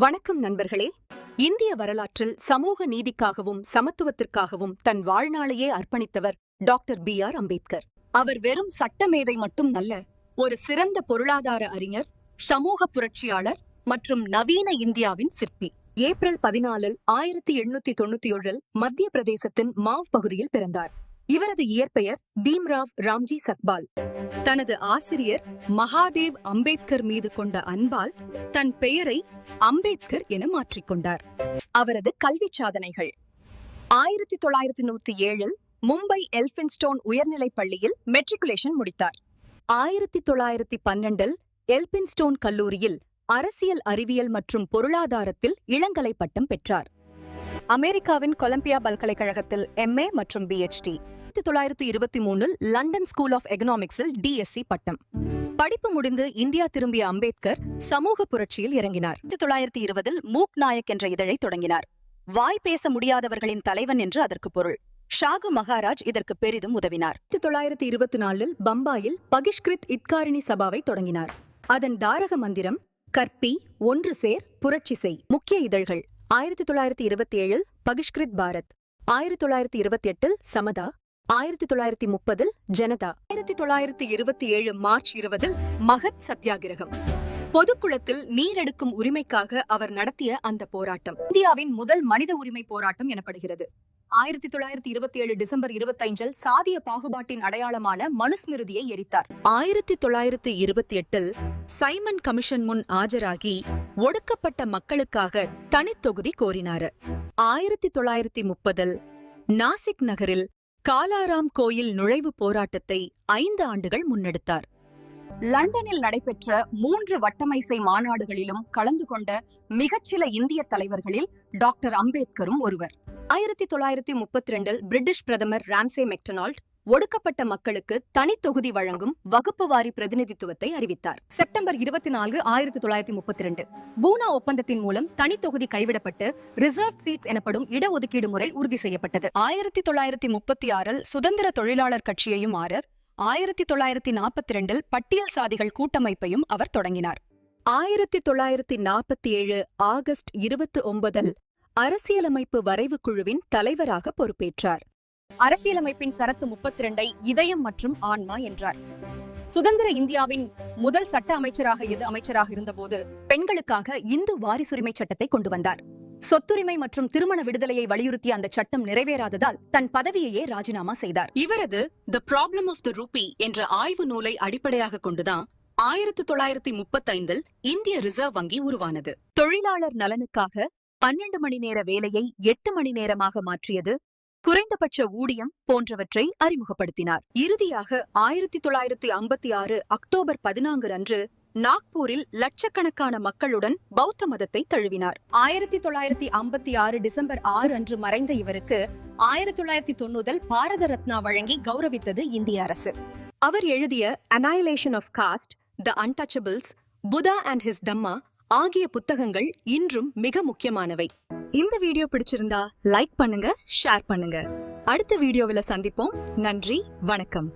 வணக்கம் நண்பர்களே. இந்திய வரலாற்றில் சமூக நீதிக்காகவும் சமத்துவத்திற்காகவும் தன் வாழ்நாளையே அர்ப்பணித்தவர் டாக்டர் B.R. அம்பேத்கர். அவர் வெறும் சட்டமேதை மட்டும் அல்ல, ஒரு சிறந்த பொருளாதார அறிஞர், சமூக புரட்சியாளர் மற்றும் நவீன இந்தியாவின் சிற்பி. ஏப்ரல் 14, 1897 மத்திய பிரதேசத்தின் மாவ் பகுதியில் பிறந்தார். இவரது இயற்பெயர் பீம்ராவ் ராம்ஜி சக்பால். தனது ஆசிரியர் மகாதேவ் அம்பேத்கர் மீது கொண்ட அன்பால் தன் பெயரை அம்பேத்கர் என மாற்றிக்கொண்டார். அவரது கல்வி சாதனைகள்: 1907 மும்பை எல்பின்ஸ்டோன் உயர்நிலைப் பள்ளியில் மெட்ரிகுலேஷன் முடித்தார். 1912 எல்பின்ஸ்டோன் கல்லூரியில் அரசியல் அறிவியல் மற்றும் பொருளாதாரத்தில் இளங்கலை பட்டம் பெற்றார். அமெரிக்காவின் கொலம்பியா பல்கலைக்கழகத்தில் MA மற்றும் PhD. 1923 லண்டன் ஸ்கூல் ஆஃப் எகனாமிக்ஸில் DSc பட்டம். படிப்பு முடிந்து இந்தியா திரும்பிய அம்பேத்கர் சமூக புரட்சியில் இறங்கினார். 1920 மூக் நாயக் என்ற இதழை தொடங்கினார். வாய் பேச முடியாதவர்களின் தலைவன் என்று அதற்கு பொருள். ஷாகு மகாராஜ் இதற்கு பெரிதும் உதவினார். 1924 பம்பாயில் பகிஷ்கிருத் இத்காரிணி சபாவை தொடங்கினார். அதன் தாரக மந்திரம் கற்பி, ஒன்று சேர், புரட்சி செய். முக்கிய இதழ்கள்: 1927 பகிஷ்கிருத் பாரத், 1928 சமதா, 1930 ஜனதா, 1927 மார்ச் 20 மகத் சத்தியாகிரகம். பொதுக்குளத்தில் நீரெடுக்கும் உரிமைக்காக அவர் நடத்திய அந்த போராட்டம் இந்தியாவின் முதல் மனித உரிமை போராட்டம் எனப்படுகிறது. 1927 டிசம்பர் 25 சாதிய பாகுபாட்டின் அடையாளமான மனுஸ்மிருதியை எரித்தார். 1928 சைமன் கமிஷன் முன் ஆஜராகி ஒடுக்கப்பட்ட மக்களுக்காக தனித்தொகுதி கோரினார். 1930 நாசிக் நகரில் காலாராம் கோயில் நுழைவு போராட்டத்தை 5 ஆண்டுகள் முன்னெடுத்தார். லண்டனில் நடைபெற்ற 3 வட்டமேசை மாநாடுகளிலும் கலந்து கொண்ட மிகச்சில இந்திய தலைவர்களில் டாக்டர் அம்பேத்கரும் ஒருவர். 1932 பிரிட்டிஷ் பிரதமர் ராம்சே மெக்டொனால்ட் ஒடுக்கப்பட்ட மக்களுக்கு தனித்தொகுதி வழங்கும் வகுப்புவாரி பிரதிநிதித்துவத்தை அறிவித்தார். செப்டம்பர் 24, 1932 பூனா ஒப்பந்தத்தின் மூலம் தனித்தொகுதி கைவிடப்பட்டு ரிசர்வ் சீட்ஸ் எனப்படும் இடஒதுக்கீடு முறை உறுதி செய்யப்பட்டது. 1936 சுதந்திர தொழிலாளர் கட்சியையும் ஆரர், 1942 பட்டியல் சாதிகள் கூட்டமைப்பையும் அவர் தொடங்கினார். 1947 ஆகஸ்ட் 29 அரசியலமைப்பு வரைவு குழுவின் தலைவராக பொறுப்பேற்றார். அரசியலமைப்பின் சரத்து 32ஐ இதயம் மற்றும் ஆன்மா என்றார். சுதந்திர இந்தியாவின் முதல் சட்ட அமைச்சராக இருந்தபோது பெண்களுக்காக இந்து வாரிசுரிமை சட்டத்தை கொண்டு வந்தார். சொத்துரிமை மற்றும் திருமண விடுதலையை வலியுறுத்திய அந்த சட்டம் நிறைவேறாததால் தன் பதவியையே ராஜினாமா செய்தார். இவரது the problem of the rupee என்ற ஆய்வு நூலை அடிப்படையாக கொண்டுதான் 1935 இந்திய ரிசர்வ் வங்கி உருவானது. தொழிலாளர் நலனுக்காக 12 மணி நேர வேலையை 8 மணி நேரமாக மாற்றியது, குறைந்தபட்ச ஊதியம் போன்றவற்றை அறிமுகப்படுத்தினார். இறுதியாக 1956 அக்டோபர் 14 அன்று நாக்பூரில் லட்சக்கணக்கான மக்களுடன் பௌத்த மதத்தை தழுவினார். 1956 டிசம்பர் 6 அன்று மறைந்த இவருக்கு 1990 பாரத ரத்னா வழங்கி கௌரவித்தது இந்திய அரசு. அவர் எழுதிய annihilation of caste, the untouchables, Buddha and his Dhamma ஆகிய புத்தகங்கள் இன்றும் மிக முக்கியமானவை. இந்த வீடியோ பிடிச்சிருந்தா லைக் பண்ணுங்க, ஷேர் பண்ணுங்க. அடுத்த வீடியோவில் சந்திப்போம். நன்றி, வணக்கம்.